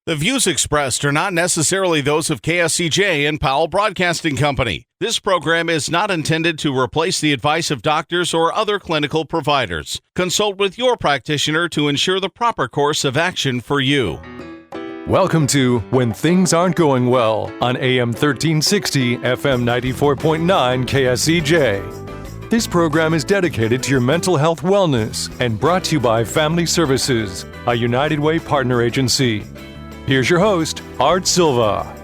The views expressed are not necessarily those of KSCJ and Powell Broadcasting Company. This program is not intended to replace the advice of doctors or other clinical providers. Consult with your practitioner to ensure the proper course of action for you. Welcome to When Things Aren't Going Well on AM 1360, FM 94.9 KSCJ. This program is dedicated to your mental health wellness and brought to you by Family Services, a United Way partner agency. Here's your host, Art Silva.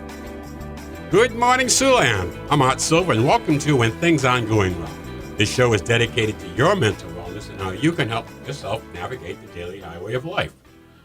Good morning, Siouxland. I'm Art Silva, and welcome to When Things Aren't Going Well. This show is dedicated to your mental wellness and how you can help yourself navigate the daily highway of life.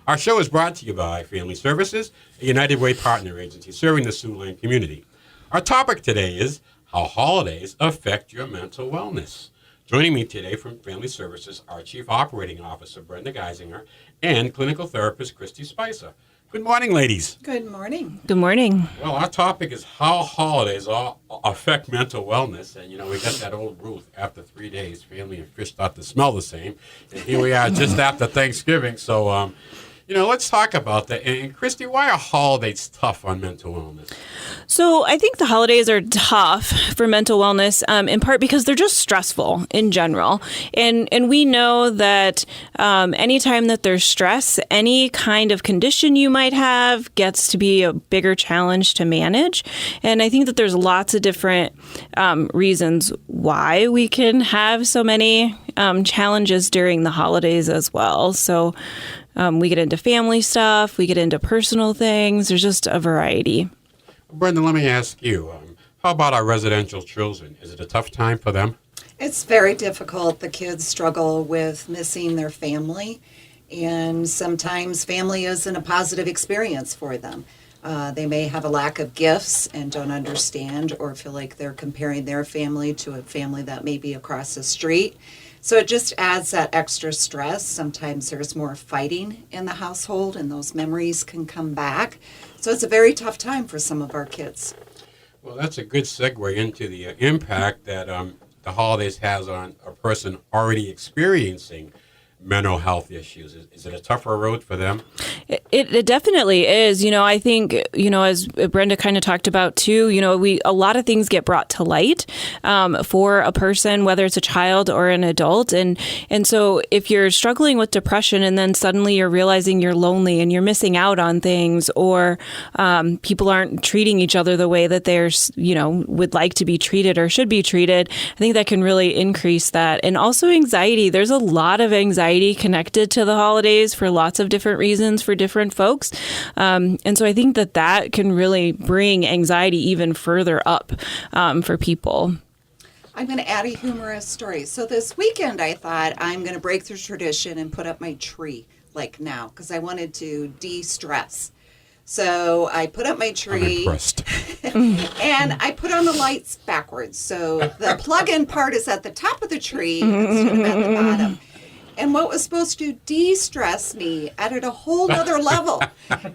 Our show is brought to you by Family Services, a United Way partner agency serving the Siouxland community. Our topic today is how holidays affect your mental wellness. Joining me today from Family Services are Chief Operating Officer Brenda Geisinger and Clinical Therapist Christy Spicer. Good morning, ladies. Good morning. Good morning. Well, our topic is how holidays all affect mental wellness. And, we got that old rule, after 3 days, family and fish start to smell the same. And here we are just after Thanksgiving. So, let's talk about that. And, Christy, why are holidays tough on mental wellness? So I think the holidays are tough for mental wellness, in part because they're just stressful in general. And we know that anytime that there's stress, any kind of condition you might have gets to be a bigger challenge to manage. And I think that there's lots of different reasons why we can have so many challenges during the holidays as well. So we get into family stuff, we get into personal things. There's just a variety. Brenda, let me ask you, how about our residential children? Is it a tough time for them? It's very difficult. The kids struggle with missing their family, and sometimes family isn't a positive experience for them. They may have a lack of gifts and don't understand or feel like they're comparing their family to a family that may be across the street. So it just adds that extra stress. Sometimes there's more fighting in the household and those memories can come back. So it's a very tough time for some of our kids. Well, that's a good segue into the impact that the holidays has on a person already experiencing mental health issues. Is it a tougher road for them? It definitely is. I think, as Brenda kind of talked about too, a lot of things get brought to light for a person, whether it's a child or an adult. And so if you're struggling with depression and then suddenly you're realizing you're lonely and you're missing out on things, or people aren't treating each other the way that they're, would like to be treated or should be treated, I think that can really increase that. And also anxiety. There's a lot of anxiety connected to the holidays for lots of different reasons for different folks. And so I think that can really bring anxiety even further up for people. I'm going to add a humorous story. So this weekend I thought I'm going to break the tradition and put up my tree like now because I wanted to de-stress. So I put up my tree. I'm impressed. And I put on the lights backwards. So the plug-in part is at the top of the tree instead of at the bottom. And what was supposed to de-stress me added a whole other level.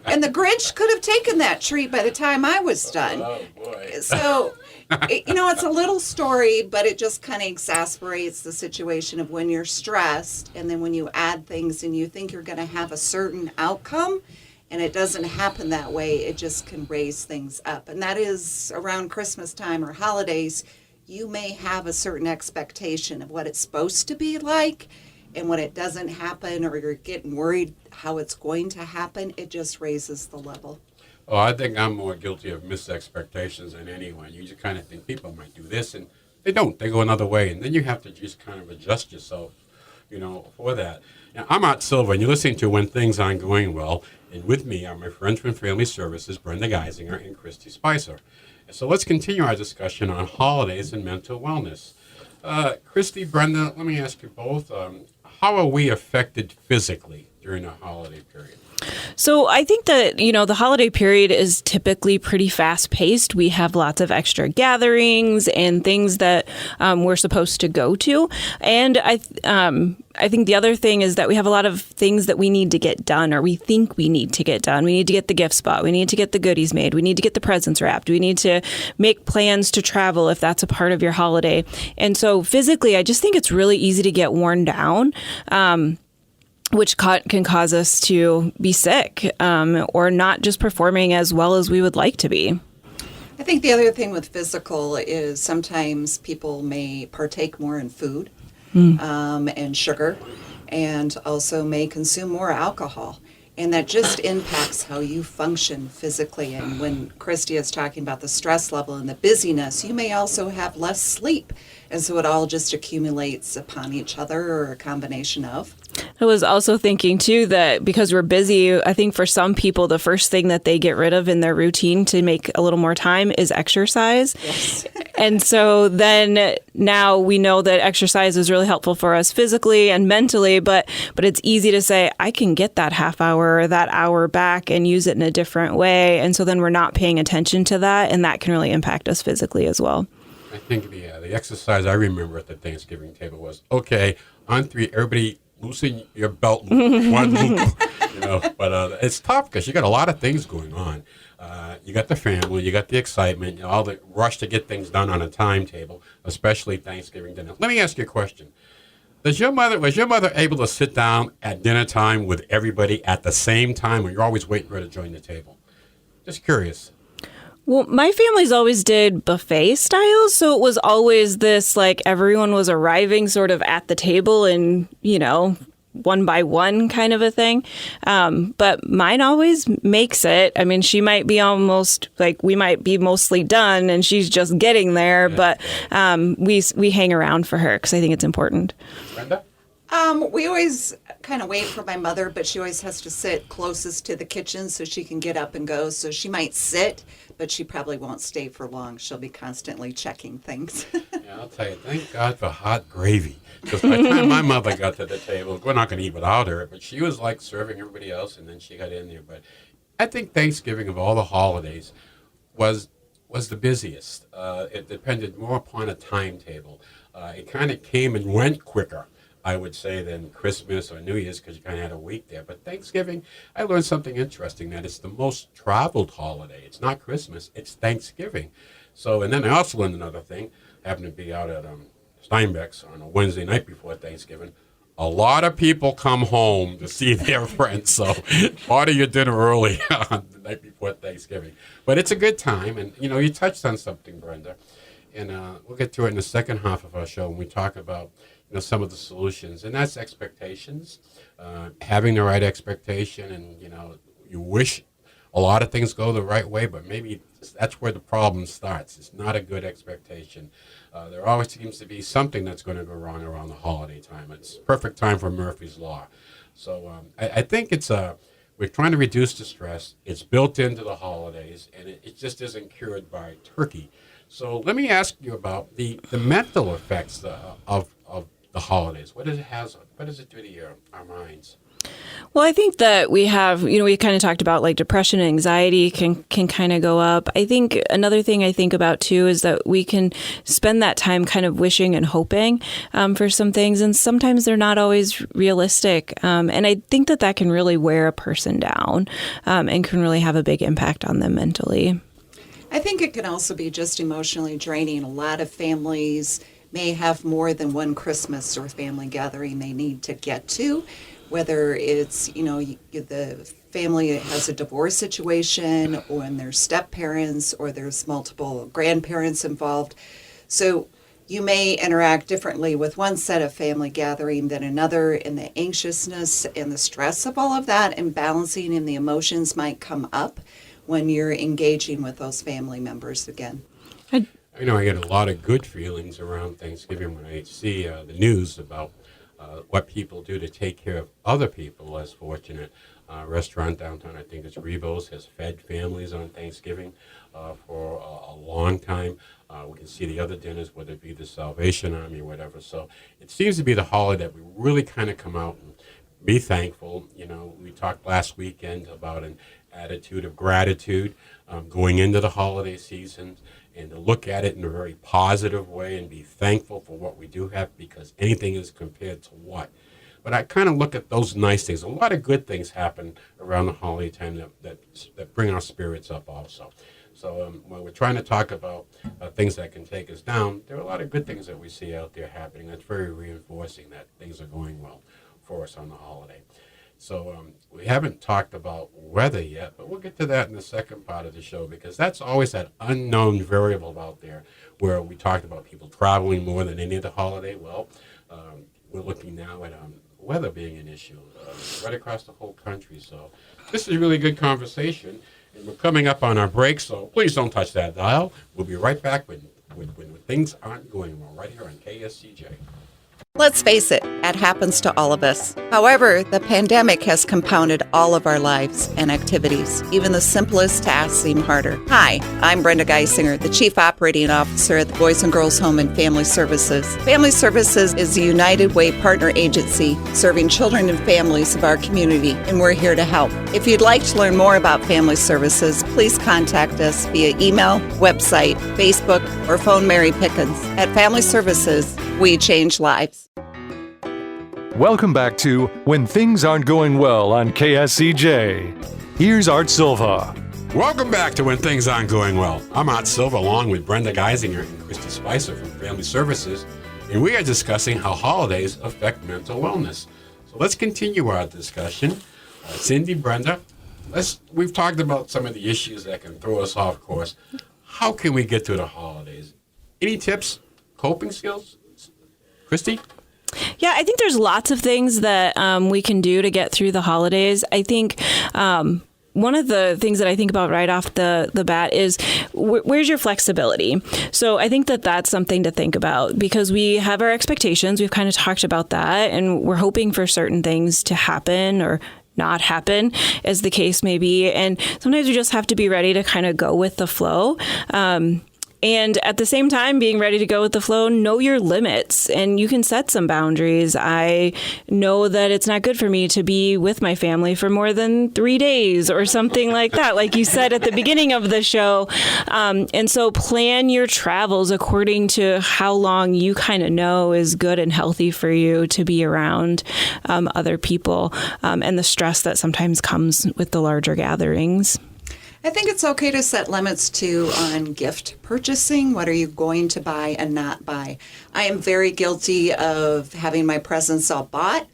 And the Grinch could have taken that tree by the time I was done. Oh, boy. So, it's a little story, but it just kind of exasperates the situation of when you're stressed. And then when you add things and you think you're going to have a certain outcome, and it doesn't happen that way, it just can raise things up. And that is around Christmas time or holidays, you may have a certain expectation of what it's supposed to be like. And when it doesn't happen or you're getting worried how it's going to happen, it just raises the level. Oh, I think I'm more guilty of missed expectations than anyone. You just kind of think people might do this, and they don't. They go another way, and then you have to just kind of adjust yourself, for that. Now, I'm Art Silva, and you're listening to When Things Aren't Going Well, and with me are my friends from Family Services, Brenda Geisinger and Christy Spicer. So let's continue our discussion on holidays and mental wellness. Christy, Brenda, let me ask you both, how are we affected physically during the holiday period? So I think that, the holiday period is typically pretty fast paced. We have lots of extra gatherings and things that we're supposed to go to. And I think the other thing is that we have a lot of things that we need to get done, or we think we need to get done. We need to get the gift spot. We need to get the goodies made. We need to get the presents wrapped. We need to make plans to travel if that's a part of your holiday. And so physically, I just think it's really easy to get worn down. which can cause us to be sick or not just performing as well as we would like to be. I think the other thing with physical is sometimes people may partake more in food and sugar, and also may consume more alcohol. And that just impacts how you function physically. And when Christy is talking about the stress level and the busyness, you may also have less sleep. And so it all just accumulates upon each other, or a combination of. I was also thinking, too, that because we're busy, I think for some people, the first thing that they get rid of in their routine to make a little more time is exercise. Yes. And so then now we know that exercise is really helpful for us physically and mentally, but it's easy to say, I can get that half hour or that hour back and use it in a different way. And so then we're not paying attention to that, and that can really impact us physically as well. I think the exercise I remember at the Thanksgiving table was, okay, on three, everybody loosen your belt loop, one loop, but it's tough because you got a lot of things going on. You got the family, you got the excitement, all the rush to get things done on a timetable, especially Thanksgiving dinner. Let me ask you a question. Was your mother able to sit down at dinner time with everybody at the same time, or you're always waiting for her to join the table? Just curious. Well, my family's always did buffet style, so it was always this, like, everyone was arriving sort of at the table and, one by one kind of a thing. But mine always makes it. I mean, she might be almost, like, we might be mostly done and she's just getting there, but we hang around for her because I think it's important. Brenda? We always kind of wait for my mother, but she always has to sit closest to the kitchen so she can get up and go. So she might sit, but she probably won't stay for long. She'll be constantly checking things. Yeah, I'll tell you, thank God for hot gravy. Because by the time my mother got to the table, we're not going to eat without her, but she was like serving everybody else, and then she got in there. But I think Thanksgiving of all the holidays was the busiest. It depended more upon a timetable. It kind of came and went quicker, I would say, than Christmas or New Year's, because you kind of had a week there. But Thanksgiving, I learned something interesting, that it's the most traveled holiday. It's not Christmas, it's Thanksgiving. So, and then I also learned another thing. Happened to be out at Steinbeck's on a Wednesday night before Thanksgiving. A lot of people come home to see their friends, so order your dinner early on the night before Thanksgiving. But it's a good time, and you touched on something, Brenda, and we'll get to it in the second half of our show when we talk about some of the solutions, and that's expectations, having the right expectation, and you wish a lot of things go the right way, but maybe that's where the problem starts. It's not a good expectation. There always seems to be something that's going to go wrong around the holiday time. It's perfect time for Murphy's Law. So I think we're trying to reduce the stress. It's built into the holidays, and it just isn't cured by turkey. So let me ask you about the mental effects of the holidays. What does it do to our minds? Well, I think that we have, we kind of talked about like depression and anxiety can kind of go up. I think another thing I think about too is that we can spend that time kind of wishing and hoping for some things, and sometimes they're not always realistic. And I think that can really wear a person down and can really have a big impact on them mentally. I think it can also be just emotionally draining. A lot of families may have more than one Christmas or family gathering they need to get to, whether it's, the family has a divorce situation, or when there's step-parents, or there's multiple grandparents involved. So you may interact differently with one set of family gathering than another, and the anxiousness and the stress of all of that and balancing and the emotions might come up when you're engaging with those family members again. I get a lot of good feelings around Thanksgiving when I see the news about what people do to take care of other people less fortunate. Restaurant downtown, I think it's Rebo's, has fed families on Thanksgiving for a long time. We can see the other dinners, whether it be the Salvation Army or whatever. So it seems to be the holiday that we really kind of come out and be thankful. We talked last weekend about an attitude of gratitude going into the holiday season, and to look at it in a very positive way and be thankful for what we do have, because anything is compared to what. But I kind of look at those nice things. A lot of good things happen around the holiday time that bring our spirits up also. So when we're trying to talk about things that can take us down, there are a lot of good things that we see out there happening. That's very reinforcing that things are going well for us on the holiday. So we haven't talked about weather yet, but we'll get to that in the second part of the show, because that's always that unknown variable out there, where we talked about people traveling more than any other holiday. Well, we're looking now at weather being an issue right across the whole country. So this is a really good conversation, and we're coming up on our break, so please don't touch that dial. We'll be right back when things aren't going well, right here on KSCJ. Let's face it happens to all of us. However, the pandemic has compounded all of our lives and activities. Even the simplest tasks seem harder. Hi, I'm Brenda Geisinger, the Chief Operating Officer at the Boys and Girls Home and Family Services. Family Services is a United Way partner agency serving children and families of our community, and we're here to help. If you'd like to learn more about Family Services, please contact us via email, website, Facebook, or phone Mary Pickens. At Family Services, we change lives. Welcome back to When Things Aren't Going Well on KSCJ. Here's Art Silva. Welcome back to When Things Aren't Going Well. I'm Art Silva, along with Brenda Geisinger and Christy Spicer from Family Services, and we are discussing how holidays affect mental wellness. So let's continue our discussion. Cindy, Brenda, we've talked about some of the issues that can throw us off course. How can we get through the holidays? Any tips, coping skills? Christy? Yeah, I think there's lots of things that we can do to get through the holidays. I think one of the things that I think about right off the bat is where's your flexibility? So I think that that's something to think about, because we have our expectations. We've kind of talked about that, and we're hoping for certain things to happen or not happen, as the case may be. And sometimes we just have to be ready to kind of go with the flow. And at the same time, being ready to go with the flow, know your limits, and you can set some boundaries. I know that it's not good for me to be with my family for more than 3 days or something like that, like you said at the beginning of the show. And so plan your travels according to how long you kind of know is good and healthy for you to be around other people, and the stress that sometimes comes with the larger gatherings. I think it's okay to set limits too on gift purchasing. What are you going to buy and not buy? I am very guilty of having my presents all bought,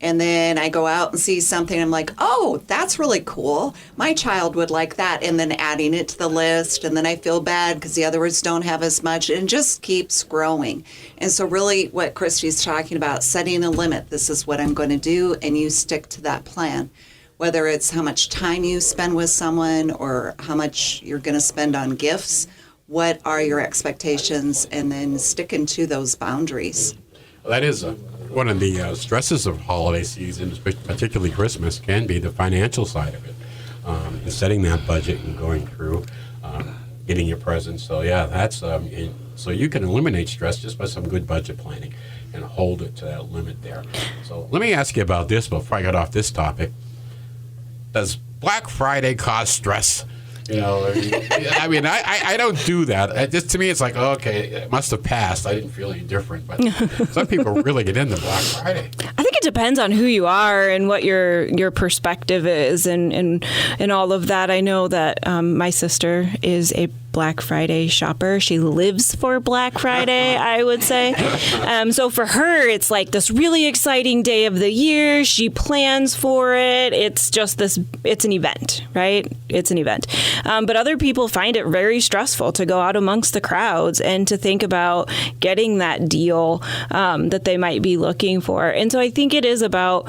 and then I go out and see something. I'm like, oh, that's really cool. My child would like that. And then adding it to the list. And then I feel bad because the other ones don't have as much, and just keeps growing. And so really what Christy's talking about, setting a limit. This is what I'm going to do, and you stick to that plan. Whether it's how much time you spend with someone or how much you're going to spend on gifts, what are your expectations, and then sticking to those boundaries. Well, that is one of the stresses of holiday season, particularly Christmas, can be the financial side of it. And setting that budget and going through, getting your presents. So yeah, that's so you can eliminate stress just by some good budget planning and hold it to that limit there. So let me ask you about this before I get off this topic. Does Black Friday cause stress? You know, I mean, I don't do that. Just to me, it's like, oh, okay, it must have passed. I didn't feel any different. But some people really get into Black Friday. I think it depends on who you are and what your perspective is, and all of that. I know that my sister is a Black Friday shopper. She lives for Black Friday, I would say. So for her, it's like this really exciting day of the year. She plans for it. It's just it's an event, right? It's an event. But other people find it very stressful to go out amongst the crowds and to think about getting that deal that they might be looking for. And so I think it is about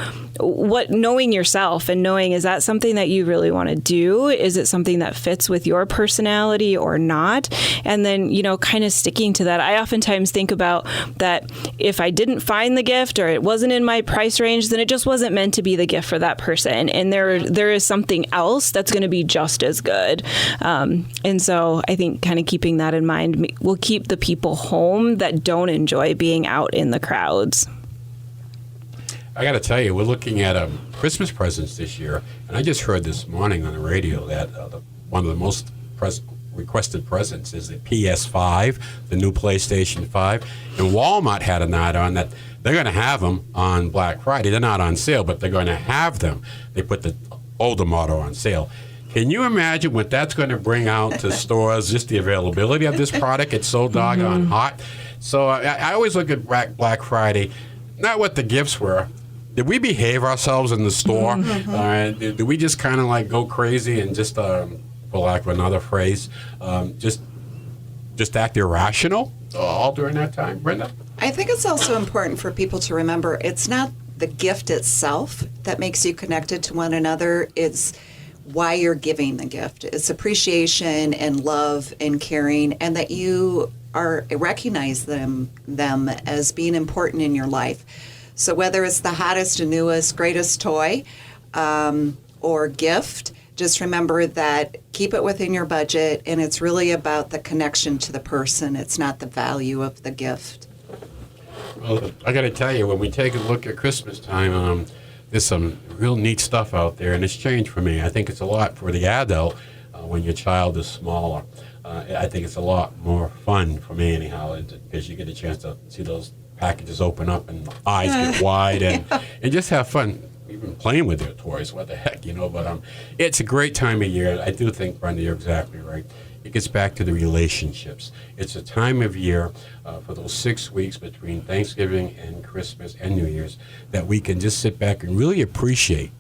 knowing yourself and knowing, is that something that you really want to do? Is it something that fits with your personality or not? And then, kind of sticking to that. I oftentimes think about that if I didn't find the gift or it wasn't in my price range, then it just wasn't meant to be the gift for that person. And there is something else that's going to be just as good. And so I think kind of keeping that in mind will keep the people home that don't enjoy being out in the crowds. I got to tell you, we're looking at Christmas presents this year, and I just heard this morning on the radio that one of the most requested presents is the PS5, the new PlayStation 5, and Walmart had an ad on that they're going to have them on Black Friday. They're not on sale, but they're going to have them. They put the older model on sale. Can you imagine what that's going to bring out to stores, just the availability of this product? It's so doggone hot. So I always look at Black Friday, not what the gifts were, did we behave ourselves in the store? Did we just kind of like go crazy and just, for lack of another phrase, just act irrational all during that time, Brenda? I think it's also important for people to remember it's not the gift itself that makes you connected to one another. It's why you're giving the gift. It's appreciation and love and caring, and that you recognize them as being important in your life. So whether it's the hottest and newest, greatest toy or gift, just remember that keep it within your budget, and it's really about the connection to the person. It's not the value of the gift. Well, I got to tell you, when we take a look at Christmas time, there's some real neat stuff out there, and it's changed for me. I think it's a lot for the adult when your child is smaller. I think it's a lot more fun for me, anyhow, because you get a chance to see those packages open up and eyes get wide and just have fun. Even playing with their toys, what the heck, but it's a great time of year. I do think, Brenda, you're exactly right. It gets back to the relationships. It's a time of year for those 6 weeks between Thanksgiving and Christmas and New Year's that we can just sit back and really appreciate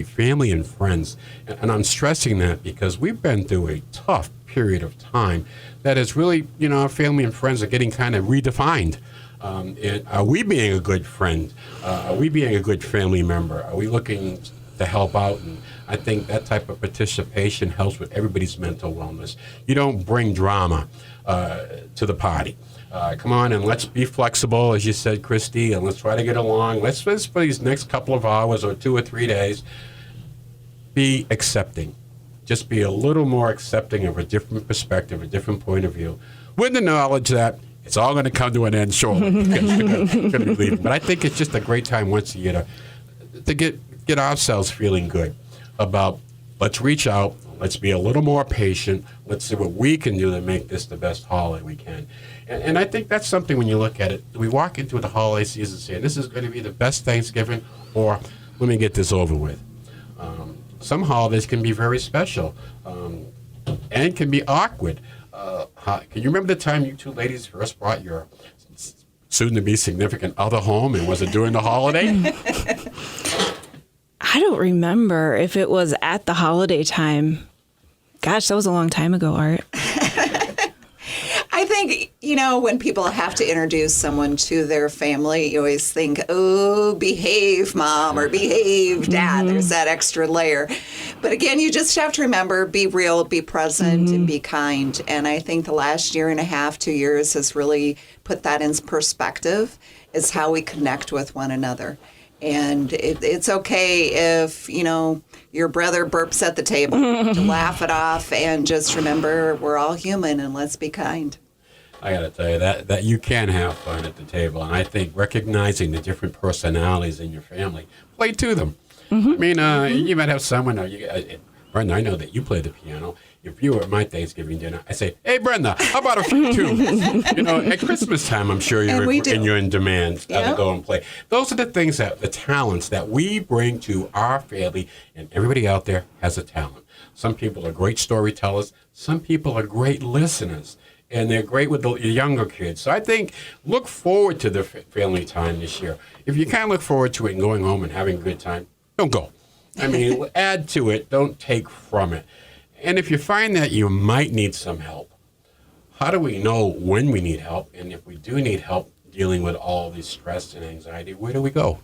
family and friends. And I'm stressing that because we've been through a tough period of time that is really, our family and friends are getting kind of redefined. Are we being a good friend? Are we being a good family member? Are we looking to help out? And I think that type of participation helps with everybody's mental wellness. You don't bring drama to the party. Come on and let's be flexible, as you said, Christy, and let's try to get along. Let's for these next couple of hours or 2 or 3 days, be accepting. Just be a little more accepting of a different perspective, a different point of view, with the knowledge that it's all going to come to an end shortly. We're gonna be leaving. But I think it's just a great time once a year to get ourselves feeling good about let's reach out, let's be a little more patient, let's see what we can do to make this the best holiday we can. And I think that's something when you look at it, we walk into the holiday season saying this is going to be the best Thanksgiving, or let me get this over with. Some holidays can be very special and can be awkward. Can you remember the time you two ladies first brought your soon-to-be significant other home, and was it during the holiday? I don't remember if it was at the holiday time. Gosh, that was a long time ago, Art. I think, when people have to introduce someone to their family, you always think, oh, behave, Mom, or behave, Dad. There's that extra layer. But again, you just have to remember, be real, be present, and be kind. And I think the last year and a half, 2 years has really put that in perspective, is how we connect with one another. And it's okay if, your brother burps at the table, to laugh it off and just remember we're all human and let's be kind. I got to tell you that you can have fun at the table. And I think recognizing the different personalities in your family, play to them. I mean, you might have someone, Brenda, I know that you play the piano. If you were at my Thanksgiving dinner, I say, hey, Brenda, how about a few tunes? At Christmas time, I'm sure you're in demand to go and play. Those are the things, the talents that we bring to our family, and everybody out there has a talent. Some people are great storytellers. Some people are great listeners, and they're great with the younger kids. So I think look forward to the family time this year. If you can't look forward to it and going home and having a good time, don't go. I mean, add to it, don't take from it. And if you find that you might need some help, how do we know when we need help? And if we do need help dealing with all this stress and anxiety, where do we go?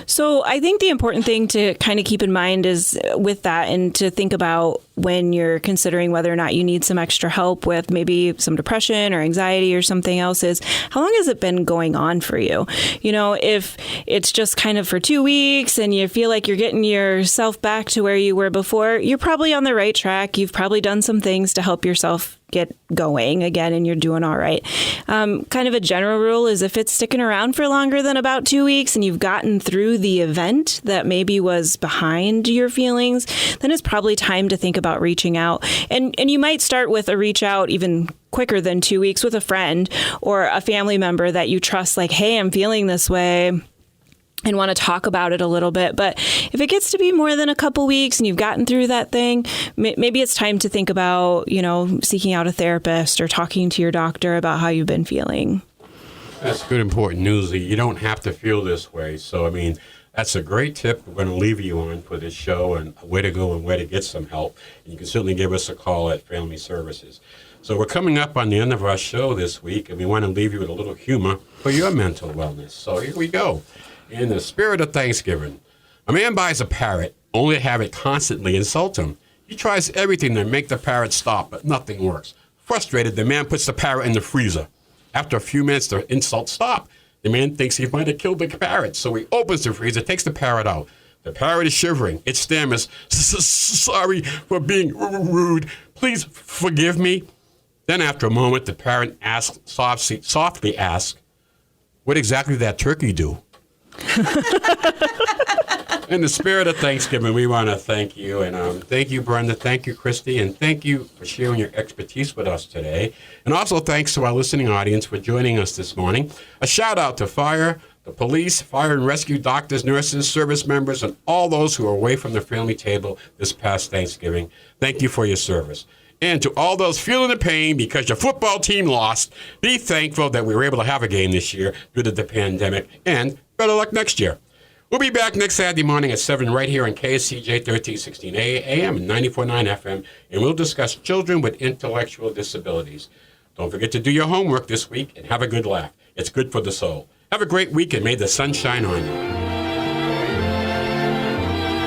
So I think the important thing to kind of keep in mind is with that, and to think about when you're considering whether or not you need some extra help with maybe some depression or anxiety or something else, is how long has it been going on for you? If it's just kind of for 2 weeks and you feel like you're getting yourself back to where you were before, you're probably on the right track. You've probably done some things to help yourself get going again, and you're doing all right. Kind of a general rule is if it's sticking around for longer than about 2 weeks and you've gotten through the event that maybe was behind your feelings, then it's probably time to think about reaching out. And you might start with a reach out even quicker than 2 weeks with a friend or a family member that you trust, like, hey, I'm feeling this way, and want to talk about it a little bit. But if it gets to be more than a couple weeks and you've gotten through that thing, maybe it's time to think about, seeking out a therapist or talking to your doctor about how you've been feeling. That's good, important news. You don't have to feel this way. So, I mean, that's a great tip we're going to leave you on for this show and where to go and where to get some help. And you can certainly give us a call at Family Services. So we're coming up on the end of our show this week, and we want to leave you with a little humor for your mental wellness. So here we go. In the spirit of Thanksgiving, a man buys a parrot only to have it constantly insult him. He tries everything to make the parrot stop, but nothing works. Frustrated, the man puts the parrot in the freezer. After a few minutes, the insults stop. The man thinks he might have killed the parrot, so he opens the freezer, takes the parrot out. The parrot is shivering. It stammers, "Sorry for being rude. Please forgive me." Then after a moment, the parrot softly asks, "What exactly did that turkey do?" In the spirit of Thanksgiving, we want to thank you. And thank you, Brenda. Thank you, Christy. And thank you for sharing your expertise with us today. And also thanks to our listening audience for joining us this morning. A shout out to fire, the police, fire and rescue doctors, nurses, service members, and all those who are away from the family table this past Thanksgiving. Thank you for your service. And to all those feeling the pain because your football team lost, be thankful that we were able to have a game this year due to the pandemic, and better luck next year. We'll be back next Saturday morning at 7 right here on KSCJ 1316 AM and 94.9 FM, and we'll discuss children with intellectual disabilities. Don't forget to do your homework this week and have a good laugh. It's good for the soul. Have a great week, and may the sun shine on you.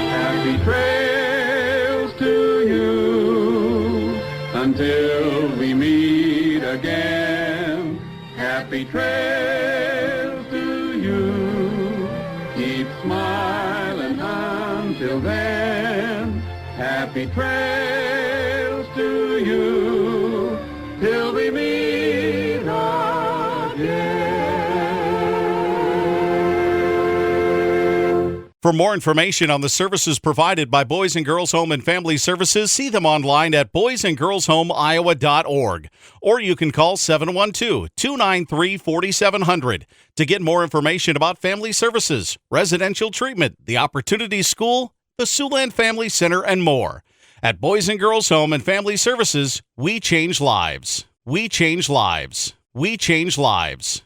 Happy trails to you until we meet again. Happy trails to you. Keep smiling until then. Happy trails to you till we meet again. For more information on the services provided by Boys and Girls Home and Family Services, see them online at boysandgirlshomeiowa.org. Or you can call 712-293-4700 to get more information about family services, residential treatment, the Opportunity School, the Siouxland Family Center, and more. At Boys and Girls Home and Family Services, we change lives. We change lives. We change lives.